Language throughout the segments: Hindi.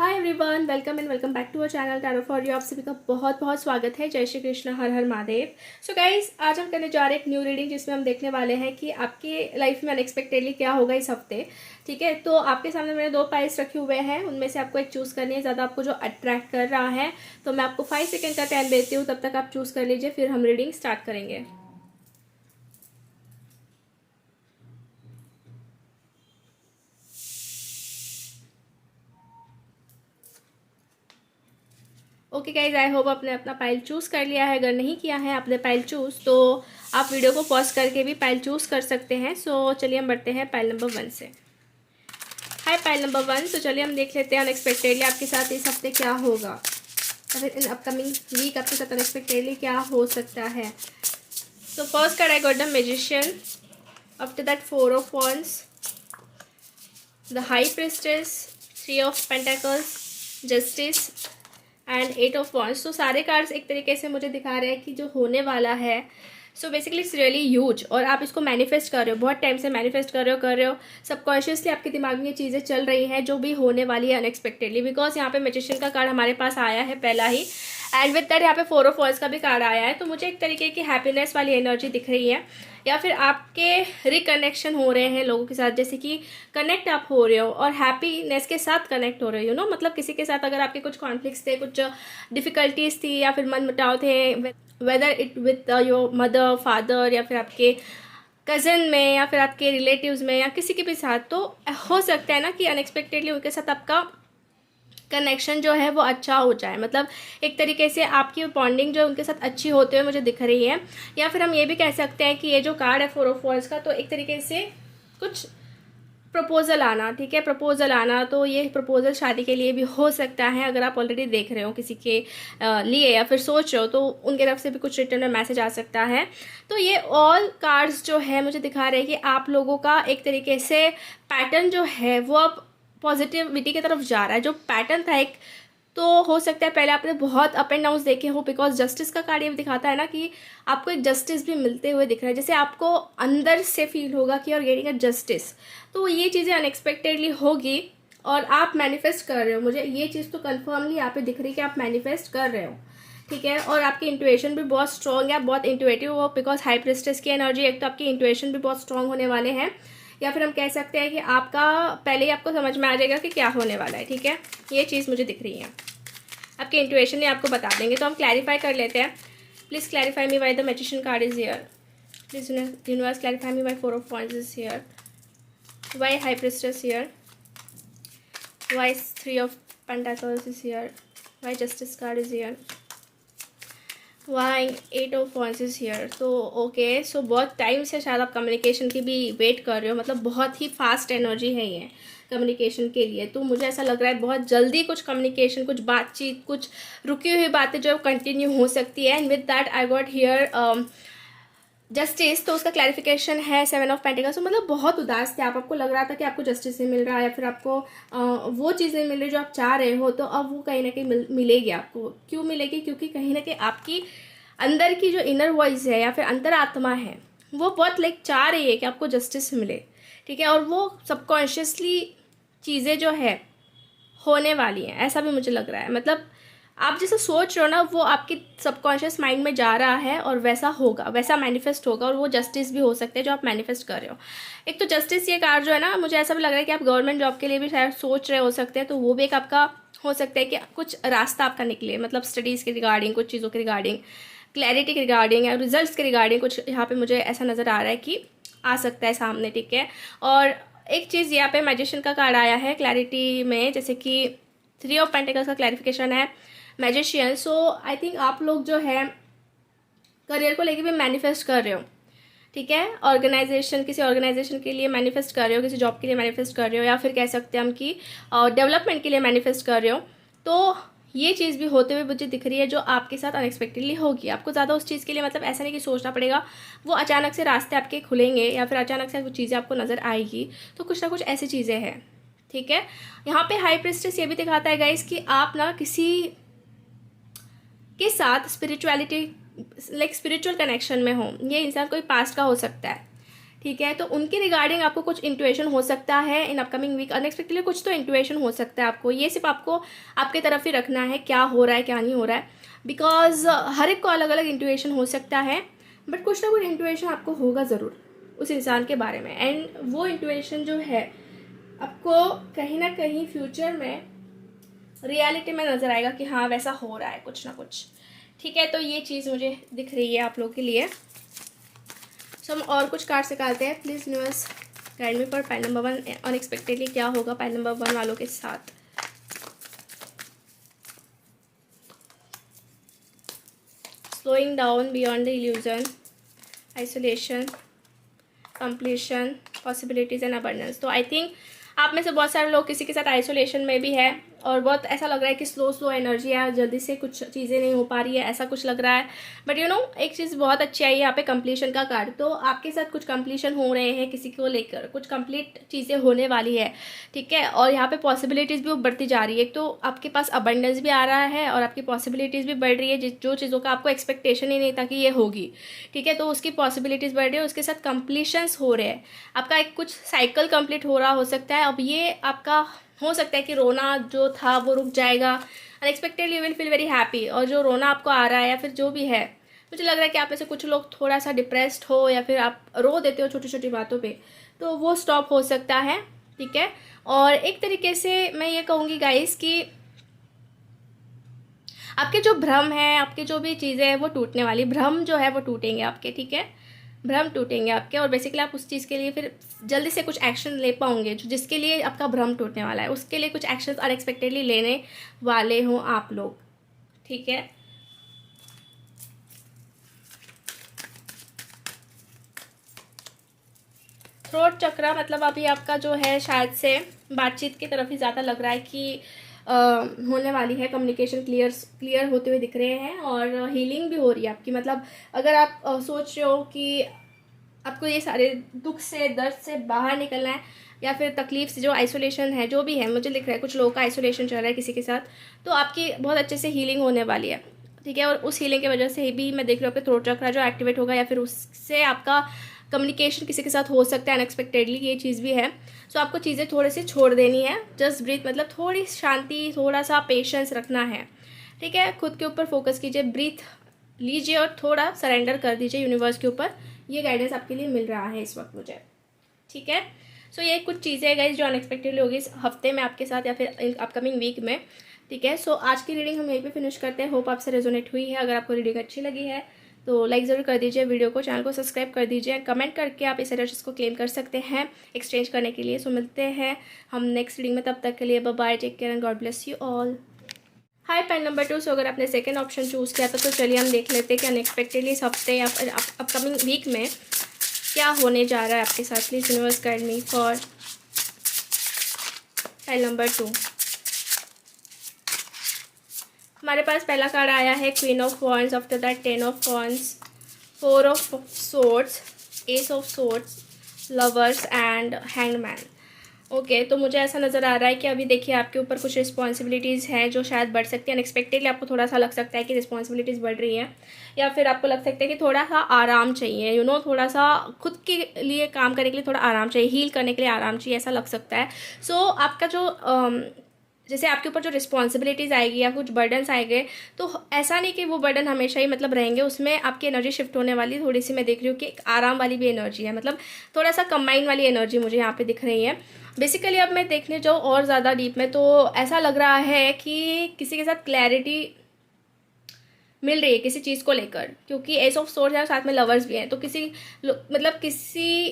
Hi everyone, welcome back to our channel tarot for you. आप सभी का बहुत बहुत स्वागत है। जय श्री कृष्ण, हर हर महादेव। सो गाइज, आज हम करने जा रहे हैं एक न्यू रीडिंग जिसमें हम देखने वाले हैं कि आपकी लाइफ में अनएक्सपेक्टेडली क्या होगा इस हफ्ते। ठीक है, तो आपके सामने मैंने 2 पाइल्स रखे हुए हैं, उनमें से आपको एक चूज़ करनी है, ज़्यादा आपको जो अट्रैक्ट कर रहा है। तो मैं आपको 5 सेकेंड का टाइम देती हूँ, तब तक आप चूज़ कर लीजिए, फिर हम रीडिंग स्टार्ट करेंगे। ओके गाइज, आई होप आपने अपना पाइल चूज़ कर लिया है। अगर नहीं किया है आपने पाइल चूज़, तो आप वीडियो को पॉज करके भी पाइल चूज़ कर सकते हैं। सो चलिए हम बढ़ते हैं पाइल नंबर 1 से। हाय पाइल नंबर 1। तो चलिए हम देख लेते हैं अनएक्सपेक्टेडली आपके साथ इस हफ्ते क्या होगा, या फिर इन अपकमिंग वीक आपके साथ अनएक्सपेक्टेडली क्या हो सकता है। तो first card I got the magician, after that 4 of wands, the high priestess, 3 of pentacles, justice and 8 of wands। तो सारे कार्ड्स एक तरीके से मुझे दिखा रहे हैं कि जो होने वाला है, so basically it's really huge, और आप इसको मैनिफेस्ट कर रहे हो, बहुत टाइम से मैनिफेस्ट कर रहे हो। सबकॉन्शियसली आपके दिमाग में ये चीज़ें चल रही हैं जो भी होने वाली है अनएक्सपेक्टेडली। बिकॉज यहाँ पे मैजिशियन का कार्ड हमारे पास आया है पहला ही, एंड विद दैट यहाँ पे 4 ऑफ wands का भी कार्ड आया है। तो मुझे एक तरीके की हैप्पीनेस वाली एनर्जी दिख रही है, या फिर आपके रिकनेक्शन हो रहे हैं लोगों के साथ, जैसे कि कनेक्ट आप हो रहे हो और हैप्पीनेस के साथ कनेक्ट हो रहे हो। यू नो, मतलब किसी के साथ अगर आपके कुछ कॉन्फ्लिक्ट्स थे, कुछ डिफ़िकल्टीज थी, या फिर मनमुटाव थे, whether it with your mother, father, या फिर आपके कज़न में, या फिर आपके रिलेटिव्स में, या किसी के भी साथ, तो हो सकता है ना कि अनएक्सपेक्टेडली उनके साथ आपका कनेक्शन जो है वो अच्छा हो जाए। मतलब एक तरीके से आपकी बॉन्डिंग जो उनके साथ अच्छी होते हुए मुझे दिख रही है। या फिर हम ये भी कह सकते हैं कि ये जो कार्ड है 4 ऑफ wands का, तो एक तरीके से कुछ प्रपोजल आना, ठीक है, प्रपोजल आना। तो ये प्रपोजल शादी के लिए भी हो सकता है, अगर आप ऑलरेडी देख रहे हो किसी के लिए, या फिर सोच रहे हो, तो उनकी तरफ से भी कुछ रिटर्न में मैसेज आ सकता है। तो ये ऑल कार्ड्स जो है मुझे दिखा रहे हैं कि आप लोगों का एक तरीके से पैटर्न जो है वो अब पॉजिटिविटी की तरफ जा रहा है। जो पैटर्न था एक, तो हो सकता है पहले आपने बहुत अप एंड डाउन देखे हो, बिकॉज जस्टिस का कार्ड ये दिखाता है ना कि आपको एक जस्टिस भी मिलते हुए दिख रहा है, जैसे आपको अंदर से फील होगा कि और गेटिंग अ जस्टिस। तो ये चीज़ें अनएक्सपेक्टेडली होगी और आप मैनिफेस्ट कर रहे हो। मुझे ये चीज़ तो कन्फर्मली यहाँ पे दिख रही है कि आप मैनिफेस्ट कर रहे हो, ठीक है। और आपकी इंट्यूएशन भी बहुत स्ट्रॉन्ग है, आप बहुत इंट्यूएटिव हो, बिकॉज हाई प्रिस्टेस की एनर्जी, एक तो आपकी इंट्यूएशन भी बहुत स्ट्रॉन्ग होने वाले हैं, या फिर हम कह सकते हैं कि आपका पहले ही आपको समझ में आ जाएगा कि क्या होने वाला है, ठीक है। ये चीज़ मुझे दिख रही है, आपके इंट्यूएशन ही आपको बता देंगे। तो हम क्लैरिफाई कर लेते हैं। Please clarify me why the magician card is here. Please universe clarify me why 4 of wands is here, why high priestess here, why 3 of pentacles is here, why justice card is here, why 8 of wands is here. तो ओके, सो बहुत टाइम से शायद आप कम्युनिकेशन की भी वेट कर रहे हो, मतलब बहुत ही फास्ट एनर्जी है ये कम्युनिकेशन के लिए। तो मुझे ऐसा लग रहा है बहुत जल्दी कुछ कम्युनिकेशन, कुछ बातचीत, कुछ रुकी हुई बातें जो कंटिन्यू हो सकती है। And with that I got here justice. तो उसका क्लैरिफिकेशन है 7 ऑफ पेंटिकल्स। तो मतलब बहुत उदास थे आप, आपको लग रहा था कि आपको जस्टिस नहीं मिल रहा है, या फिर आपको वो चीज़ नहीं मिल रही जो आप चाह रहे हो। तो अब वो कहीं ना कहीं मिलेगी आपको। क्यों मिलेगी? क्योंकि कहीं ना कहीं आपकी अंदर की जो इनर वॉइस है, या फिर अंतरात्मा है, वो बहुत चाह रही है कि आपको जस्टिस मिले, ठीक है। और वो सबकॉन्शियसली चीज़ें जो है होने वाली हैं, ऐसा भी मुझे लग रहा है। मतलब आप जैसे सोच रहे हो ना, वो आपकी सबकॉन्शियस माइंड में जा रहा है, और वैसा होगा, वैसा मैनिफेस्ट होगा, और वो जस्टिस भी हो सकते हैं जो आप मैनिफेस्ट कर रहे हो। एक तो जस्टिस ये कार्ड जो है ना, मुझे ऐसा भी लग रहा है कि आप गवर्नमेंट जॉब के लिए भी शायद सोच रहे हो सकते हैं। तो वो भी एक आपका हो सकता है कि कुछ रास्ता आपका निकले, मतलब स्टडीज़ के रिगार्डिंग, कुछ चीज़ों के रिगार्डिंग, क्लैरिटी के रिगार्डिंग, या रिजल्ट्स के रिगार्डिंग कुछ यहाँ पे मुझे ऐसा नज़र आ रहा है कि आ सकता है सामने, ठीक है। और एक चीज़ यहाँ पे मैजिशियन का कार्ड आया है क्लैरिटी में, जैसे कि 3 ऑफ पेंटिकल्स का क्लैरिफिकेशन है मैजिशियन। सो आई थिंक आप लोग जो है करियर को लेके भी मैनिफेस्ट कर रहे हो, ठीक है। ऑर्गेनाइजेशन, किसी ऑर्गेनाइजेशन के लिए मैनिफेस्ट कर रहे हो, किसी जॉब के लिए मैनिफेस्ट कर रहे हो, या फिर कह सकते हैं हम कि डेवलपमेंट के लिए मैनिफेस्ट कर रहे हो। तो ये चीज़ भी होते हुए मुझे दिख रही है जो आपके साथ अनएक्सपेक्टेडली होगी। आपको ज़्यादा उस चीज़ के लिए मतलब ऐसा नहीं कि सोचना पड़ेगा, वो अचानक से रास्ते आपके खुलेंगे, या फिर अचानक से कुछ चीज़ें आपको नज़र आएगी। तो कुछ ना कुछ ऐसी चीज़ें हैं, ठीक है। यहाँ पे हाई प्रिस्टेस ये भी दिखाता है गाइस कि आप ना किसी के साथ स्पिरिचुअलिटी, स्पिरिचुअल कनेक्शन में हो। ये इंसान कोई पास्ट का हो सकता है, ठीक है। तो उनके रिगार्डिंग आपको कुछ इंट्यूएशन हो सकता है इन अपकमिंग वीक, अनएक्सपेक्टेडली कुछ तो इंट्यूएशन हो सकता है आपको। ये सिर्फ आपको आपके तरफ ही रखना है, क्या हो रहा है क्या नहीं हो रहा है, बिकॉज हर एक को अलग अलग इंट्यूएशन हो सकता है, बट कुछ ना कुछ इंट्यूएशन आपको होगा ज़रूर उस इंसान के बारे में। एंड वो इंट्यूएशन जो है आपको कहीं ना कहीं फ्यूचर में रियलिटी में नज़र आएगा कि हाँ वैसा हो रहा है कुछ ना कुछ। ठीक है, तो ये चीज़ मुझे दिख रही है आप लोगों के लिए। सो हम और कुछ कार्ड्स निकालते हैं। Please universe guide me for pile number 1, unexpectedly क्या होगा पाइल नंबर 1 वालों के साथ। Slowing down beyond the illusion, isolation, completion, possibilities and abundance. तो आई थिंक आप में से बहुत सारे लोग किसी के साथ आइसोलेशन में भी है और बहुत ऐसा लग रहा है कि स्लो एनर्जी है, जल्दी से कुछ चीज़ें नहीं हो पा रही है, ऐसा कुछ लग रहा है। बट यू नो एक चीज़ बहुत अच्छी आई है यहाँ पे, कंप्लीशन का कार्ड। तो आपके साथ कुछ कंप्लीशन हो रहे हैं, किसी को लेकर कुछ कंप्लीट चीज़ें होने वाली है। ठीक है, और यहाँ पे पॉसिबिलिटीज़ भी उभरती जा रही है। तो आपके पास अबंडेंस भी आ रहा है और आपकी पॉसिबिलिटीज़ भी बढ़ रही है, जो चीज़ों का आपको एक्सपेक्टेशन ही नहीं था कि ये होगी। ठीक है, तो उसकी पॉसिबिलिटीज़ बढ़ रही है, उसके साथ कंप्लीशंस हो रहे हैं। आपका एक कुछ साइकिल कंप्लीट हो रहा हो सकता है। अब ये आपका हो सकता है कि रोना जो था वो रुक जाएगा, unexpectedly you will feel very happy. और जो रोना आपको आ रहा है या फिर जो भी है, मुझे लग रहा है कि आप में से कुछ लोग थोड़ा सा डिप्रेस्ड हो या फिर आप रो देते हो छोटी छोटी बातों पे, तो वो स्टॉप हो सकता है। ठीक है, और एक तरीके से मैं ये कहूँगी गाइस कि आपके जो भ्रम है, आपके जो भी चीज़ें हैं वो टूटने वाली, भ्रम जो है वो टूटेंगे आपके। ठीक है, भ्रम टूटेंगे आपके और बेसिकली आप उस चीज़ के लिए फिर जल्दी से कुछ एक्शन ले पाओगे, जो जिसके लिए आपका भ्रम टूटने वाला है उसके लिए कुछ एक्शन अनएक्सपेक्टेडली लेने वाले हो आप लोग। ठीक है, थ्रोट चक्र मतलब अभी आपका जो है शायद से बातचीत की तरफ ही ज़्यादा लग रहा है कि होने वाली है। कम्युनिकेशन क्लियर होते हुए दिख रहे हैं और हीलिंग भी हो रही है आपकी। मतलब अगर आप सोच रहे हो कि आपको ये सारे दुख से, दर्द से बाहर निकलना है या फिर तकलीफ से, जो आइसोलेशन है, जो भी है, मुझे लिख रहा है कुछ लोगों का आइसोलेशन चल रहा है किसी के साथ, तो आपकी बहुत अच्छे से हीलिंग होने वाली है। ठीक है, और उस हीलिंग की वजह से भी मैं देख रही हूँ आपके थ्रोट चक्र जो एक्टिवेट होगा या फिर उससे आपका कम्युनिकेशन किसी के साथ हो सकता है अनएक्सपेक्टेडली, ये चीज़ भी है। सो आपको चीज़ें थोड़ी सी छोड़ देनी है, जस्ट ब्रीथ, मतलब थोड़ी शांति, थोड़ा सा पेशेंस रखना है। ठीक है, खुद के ऊपर फोकस कीजिए, ब्रीथ लीजिए और थोड़ा सरेंडर कर दीजिए यूनिवर्स के ऊपर। ये गाइडेंस आपके लिए मिल रहा है इस वक्त मुझे। ठीक है, सो ये कुछ चीज़ें हैं गाइस जो अनएक्सपेक्टेडली होगी इस हफ्ते में आपके साथ या फिर अपकमिंग वीक में। ठीक है, सो आज की रीडिंग हम यहीं पे फिनिश करते हैं। होप आपसे रेजोनेट हुई है। अगर आपको रीडिंग अच्छी लगी है तो लाइक ज़रूर कर दीजिए वीडियो को, चैनल को सब्सक्राइब कर दीजिए, कमेंट करके आप इस एनर्जीज को क्लेम कर सकते हैं एक्सचेंज करने के लिए। सो मिलते हैं हम नेक्स्ट रीडिंग में, तब तक के लिए bye bye, take care and God bless you all. Hi pile number 2। So अगर आपने सेकंड ऑप्शन चूज़ किया था तो चलिए हम देख लेते हैं कि अनएक्सपेक्टेडली इस हफ्ते या अपकमिंग वीक में क्या होने जा रहा है आपके साथ। Please universe guide me for pile number 2। हमारे पास पहला कार्ड आया है queen of wands, after that 10 of wands, 4 of swords, S of swords, lovers and hangman. Okay, तो मुझे ऐसा नज़र आ रहा है कि अभी देखिए आपके ऊपर कुछ रिस्पॉन्सिबिलिटीज़ हैं जो शायद बढ़ सकती है। अनएक्सपेक्टेडली आपको थोड़ा सा लग सकता है कि रिस्पॉन्सिबिलिटीज़ बढ़ रही है, या फिर आपको लग सकता है कि थोड़ा सा आराम चाहिए, यू नो, थोड़ा सा खुद के लिए काम करने के लिए थोड़ा आराम चाहिए, हील करने के लिए आराम चाहिए, ऐसा लग सकता है। सो आपका जो जैसे आपके ऊपर जो रिस्पॉन्सिबिलिटीज़ आएगी या कुछ बर्डन्स आएंगे, तो ऐसा नहीं कि वो बर्डन हमेशा ही मतलब रहेंगे, उसमें आपकी एनर्जी शिफ्ट होने वाली थोड़ी सी। मैं देख रही हूँ कि एक आराम वाली भी एनर्जी है, मतलब थोड़ा सा कंबाइन वाली एनर्जी मुझे यहाँ पे दिख रही है। बेसिकली अब मैं देखने जाऊँ और ज़्यादा डीप में तो ऐसा लग रहा है कि किसी के साथ क्लैरिटी मिल रही है किसी चीज़ को लेकर, क्योंकि एस ऑफ सोर्ड्स है, साथ में लवर्स भी हैं। तो मतलब किसी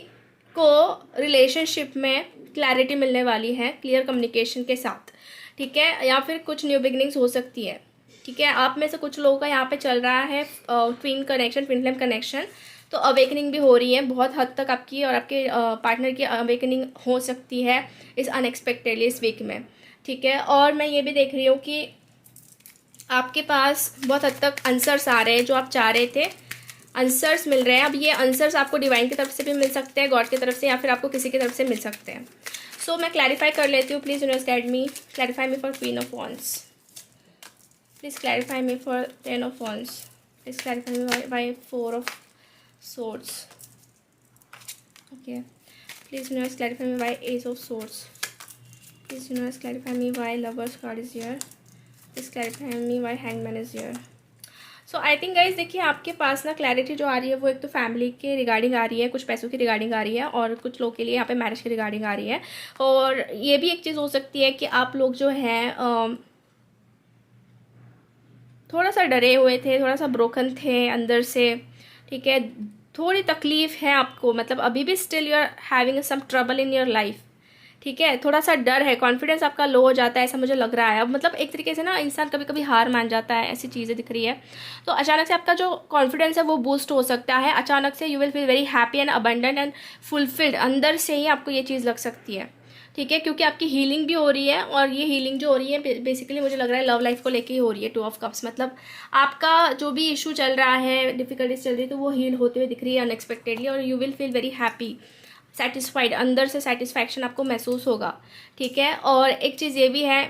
को रिलेशनशिप में क्लैरिटी मिलने वाली है क्लियर कम्युनिकेशन के साथ। ठीक है, या फिर कुछ न्यू बिगनिंग्स हो सकती है। ठीक है, आप में से कुछ लोगों का यहाँ पे चल रहा है twin connection, twin flame connection, तो अवेकनिंग भी हो रही है बहुत हद तक आपकी और आपके पार्टनर की अवेकनिंग हो सकती है इस अनएक्सपेक्टेडली इस वीक में। ठीक है, और मैं ये भी देख रही हूँ कि आपके पास बहुत हद तक आंसर्स आ रहे हैं जो आप चाह रहे थे, आंसर्स मिल रहे हैं। अब ये आंसर्स आपको डिवाइन की तरफ से भी मिल सकते हैं, गॉड की तरफ से, या फिर आपको किसी की तरफ से मिल सकते हैं। सो मैं क्लैरिफाई कर लेती हूँ। Please universe guide me, clarify me for queen of wands, please clarify me for 10 of wands, please clarify me by 4 of swords. Okay. Please universe clarify me why Ace of Swords. Please universe clarify me why Lovers card is here. Please clarify me why Hangman is here. So I think guys देखिए आपके पास ना क्लैरिटी जो आ रही है वो एक तो फैमिली के रिगार्डिंग आ रही है, कुछ पैसों की रिगार्डिंग आ रही है, और कुछ लोग के लिए यहाँ पे मैरिज की रिगार्डिंग आ रही है। और ये भी एक चीज़ हो सकती है कि आप लोग जो हैं थोड़ा सा डरे हुए थे, थोड़ा सा ब्रोकन थे अंदर से, ठीक है, थोड़ी तकलीफ है आपको, मतलब अभी भी still you are having some trouble in your life, ठीक है, थोड़ा सा डर है, कॉन्फिडेंस आपका लो हो जाता है, ऐसा मुझे लग रहा है। अब मतलब एक तरीके से ना इंसान कभी कभी हार मान जाता है, ऐसी चीज़ें दिख रही है। तो अचानक से आपका जो कॉन्फिडेंस है वो बूस्ट हो सकता है, अचानक से you will feel very happy and abundant and fulfilled, अंदर से ही आपको ये चीज़ लग सकती है, ठीक है, क्योंकि आपकी हीलिंग भी हो रही है, और ये हीलिंग जो हो रही है बेसिकली मुझे लग रहा है लव लाइफ को लेके ही हो रही है। 2 ऑफ कप्स मतलब आपका जो भी इशू चल रहा है, डिफिकल्टीज चल रही है, तो वो हील होते हुए दिख रही है अनएक्सपेक्टेडली, और you will feel very happy, satisfied, अंदर से सेटिस्फैक्शन आपको महसूस होगा, ठीक है। और एक चीज़ ये भी है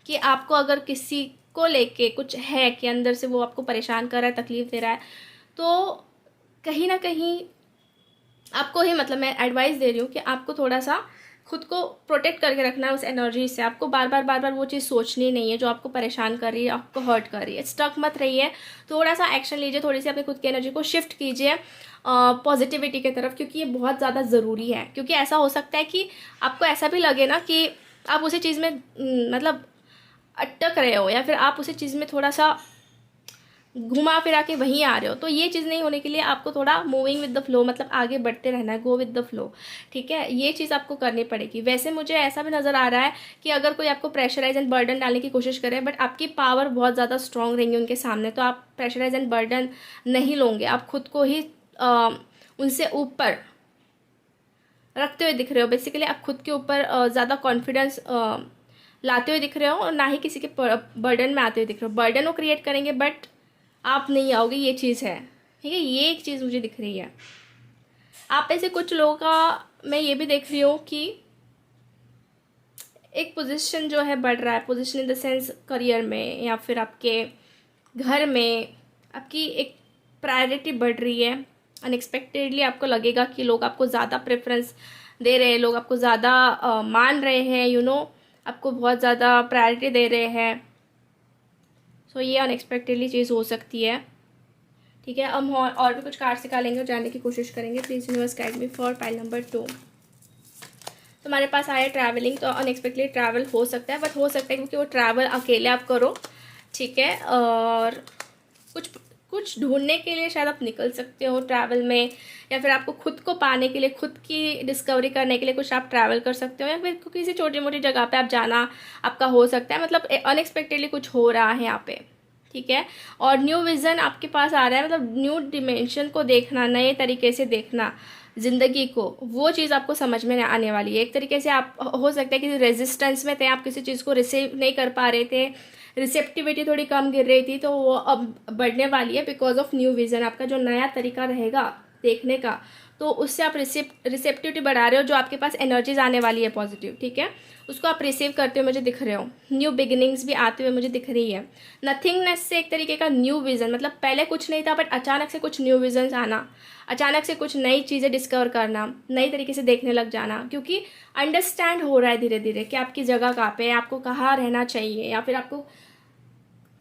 कि आपको अगर किसी को लेके कुछ है कि अंदर से वो आपको परेशान कर रहा है, तकलीफ दे रहा है, तो कहीं ना कहीं आपको ही, मतलब मैं एडवाइस दे रही हूँ कि आपको थोड़ा सा खुद को प्रोटेक्ट करके रखना है उस एनर्जी से। आपको बार बार वो चीज़ सोचनी नहीं है जो आपको परेशान कर रही है, आपको हर्ट कर रही है। स्टक मत रहिए, थोड़ा सा एक्शन लीजिए, थोड़ी सी अपनी खुद की एनर्जी को शिफ्ट कीजिए पॉजिटिविटी की तरफ, क्योंकि ये बहुत ज़्यादा ज़रूरी है। क्योंकि ऐसा हो सकता है कि आपको ऐसा भी लगे ना कि आप उसी चीज़ में मतलब अटक रहे हो, या फिर आप उसी चीज़ में थोड़ा सा घुमा फिरा के वहीं आ रहे हो। तो ये चीज़ नहीं होने के लिए आपको थोड़ा मूविंग विद द फ्लो, मतलब आगे बढ़ते रहना है, गो विद द फ्लो, ठीक है, ये चीज़ आपको करनी पड़ेगी। वैसे मुझे ऐसा भी नज़र आ रहा है कि अगर कोई आपको प्रेशराइज एंड बर्डन डालने की कोशिश करे, बट आपकी पावर बहुत ज़्यादा स्ट्रॉन्ग रहेंगी उनके सामने, तो आप प्रेशराइज एंड बर्डन नहीं लोगे, आप खुद को ही उनसे ऊपर रखते हुए दिख रहे हो। बेसिकली आप खुद के ऊपर ज़्यादा कॉन्फिडेंस लाते हुए दिख रहे हो, और ना ही किसी के बर्डन में आते हुए दिख रहे हो। बर्डन वो क्रिएट करेंगे बट आप नहीं आओगे, ये चीज़ है, ठीक है, ये एक चीज़ मुझे दिख रही है। आप ऐसे कुछ लोगों का मैं ये भी देख रही हूँ कि एक पोजीशन जो है बढ़ रहा है, position in the sense career में, या फिर आपके घर में आपकी एक प्रायोरिटी बढ़ रही है। अनएक्सपेक्टेडली आपको लगेगा कि लोग आपको ज़्यादा प्रेफरेंस दे रहे हैं, लोग आपको ज़्यादा मान रहे हैं, यू नो, आपको बहुत ज़्यादा प्रायोरिटी दे रहे हैं। सो ये अनएक्सपेक्टेडली चीज़ हो सकती है, ठीक है। अब हम और भी कुछ कार्ड्स निकालेंगे और जानने की कोशिश करेंगे। Please universe guide me for pile number 2। तो हमारे पास आया ट्रैवलिंग, तो अनएक्सपेक्टेडली ट्रैवल हो सकता है, बट हो सकता है क्योंकि वो ट्रैवल अकेले आप करो, ठीक है, और कुछ ढूंढने के लिए शायद आप निकल सकते हो ट्रैवल में, या फिर आपको खुद को पाने के लिए, खुद की डिस्कवरी करने के लिए कुछ आप ट्रैवल कर सकते हो, या फिर किसी छोटी मोटी जगह पे आप जाना आपका हो सकता है। मतलब अनएक्सपेक्टेडली कुछ हो रहा है यहाँ पे, ठीक है। और न्यू विज़न आपके पास आ रहा है, मतलब न्यू डिमेंशन को देखना, नए तरीके से देखना ज़िंदगी को, वो चीज़ आपको समझ में आने वाली है। एक तरीके से आप हो सकता है कि रेजिस्टेंस में थे, आप किसी चीज़ को रिसीव नहीं कर पा रहे थे, रिसेप्टिविटी थोड़ी कम गिर रही थी, तो वो अब बढ़ने वाली है बिकॉज ऑफ न्यू विज़न। आपका जो नया तरीका रहेगा देखने का, तो उससे आप रिसेप्टिविटी बढ़ा रहे हो, जो आपके पास एनर्जीज आने वाली है पॉजिटिव, ठीक है, उसको आप रिसीव करते हुए मुझे दिख रहे हो। न्यू बिगिनिंग्स भी आते हुए मुझे दिख रही है। नथिंगनेस से एक तरीके का न्यू विज़न, मतलब पहले कुछ नहीं था बट अचानक से कुछ न्यू विजन्स आना, अचानक से कुछ नई चीज़ें डिस्कवर करना, नई तरीके से देखने लग जाना, क्योंकि अंडरस्टैंड हो रहा है धीरे धीरे कि आपकी जगह कहाँ पे है, आपको कहाँ रहना चाहिए, या फिर आपको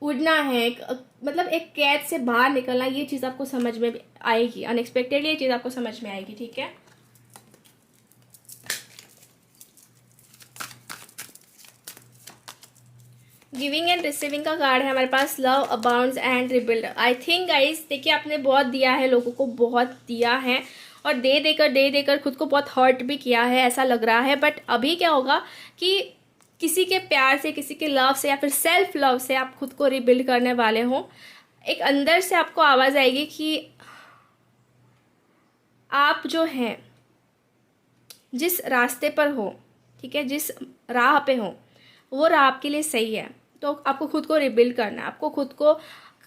उड़ना है, मतलब एक कैद से बाहर निकलना, ये चीज़ आपको समझ में आएगी। अनएक्सपेक्टेडली ये चीज़ आपको समझ में आएगी, ठीक है। गिविंग एंड रिसीविंग का कार्ड है हमारे पास, love abounds and rebuild. I think guys देखिए आपने बहुत दिया है, लोगों को बहुत दिया है, और दे देकर खुद को बहुत हर्ट भी किया है ऐसा लग रहा है। बट अभी क्या होगा कि किसी के प्यार से, किसी के लव से, या फिर सेल्फ लव से आप खुद को रिबिल्ड करने वाले हो। एक अंदर से आपको आवाज़ आएगी कि आप जो हैं जिस रास्ते पर हो, ठीक है, जिस राह पे हो, वो राह आपके लिए सही है। तो आपको खुद को रिबिल्ड करना है, आपको खुद को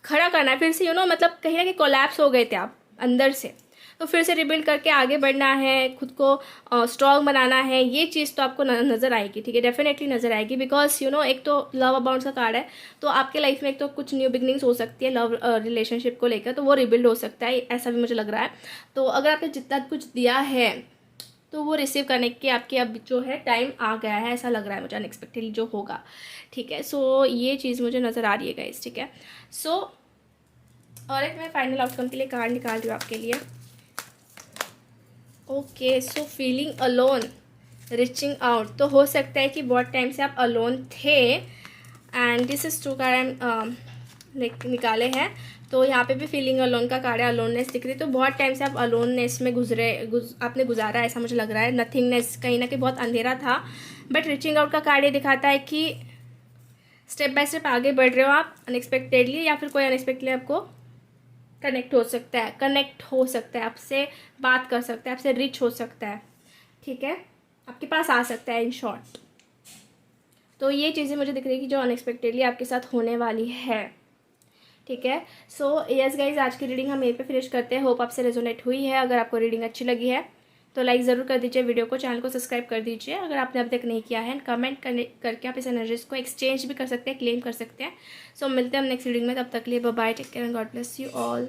खड़ा करना है फिर से, मतलब कहीं ना कहीं कोलैप्स हो गए थे आप अंदर से, तो फिर से रिबिल्ड करके आगे बढ़ना है, खुद को स्ट्रॉन्ग बनाना है। ये चीज़ तो आपको नज़र आएगी, ठीक है, डेफिनेटली नज़र आएगी, बिकॉज एक तो लव अबाउंड का कार्ड है, तो आपके लाइफ में एक तो कुछ न्यू बिगनिंग्स हो सकती है लव रिलेशनशिप को लेकर, तो वो रिबिल्ड हो सकता है, ऐसा भी मुझे लग रहा है। तो अगर आपने जितना कुछ दिया है तो वो रिसीव करने की आपकी अब जो है टाइम आ गया है, ऐसा लग रहा है मुझे अनएक्सपेक्टेडली जो होगा। ठीक है, सो ये चीज़ मुझे नज़र आ रही है गाइस। ठीक है, सो और एक मैं फाइनल आउटकम के लिए कार्ड निकाल रही हूँ आपके लिए। Okay, so feeling alone, reaching out. तो हो सकता है कि बहुत टाइम से आप अलोन थे and this is two card निकाले हैं। तो यहाँ पे भी फीलिंग अलोन का कार्ड है, अलोननेस दिख रही है। तो बहुत टाइम से आप अलोननेस में आपने गुजारा, ऐसा मुझे लग रहा है। नथिंगनेस, कहीं ना कहीं बहुत अंधेरा था। बट रीचिंग आउट का कार्ड ये दिखाता है कि स्टेप बाय स्टेप आगे बढ़ रहे हो आप अनएक्सपेक्टेडली, या फिर कोई अनएक्सपेक्टेडली आपको कनेक्ट हो सकता है, आपसे बात कर सकता है, आपसे रिच हो सकता है। ठीक है, आपके पास आ सकता है इन शॉर्ट। तो ये चीज़ें मुझे दिख रही है कि जो अनएक्सपेक्टेडली आपके साथ होने वाली है। ठीक है, सो यस गाइज, आज की रीडिंग हम यहीं पे फिनिश करते हैं। होप आपसे रेजोनेट हुई है। अगर आपको रीडिंग अच्छी लगी है तो लाइक ज़रूर कर दीजिए वीडियो को, चैनल को सब्सक्राइब कर दीजिए अगर आपने अभी तक नहीं किया है। कमेंट करके आप इस एनर्जीज को एक्सचेंज भी कर सकते हैं, क्लेम कर सकते हैं। सो मिलते हैं हम नेक्स्ट रीडिंग में, तब तक के लिए bye bye, take care and God bless you all.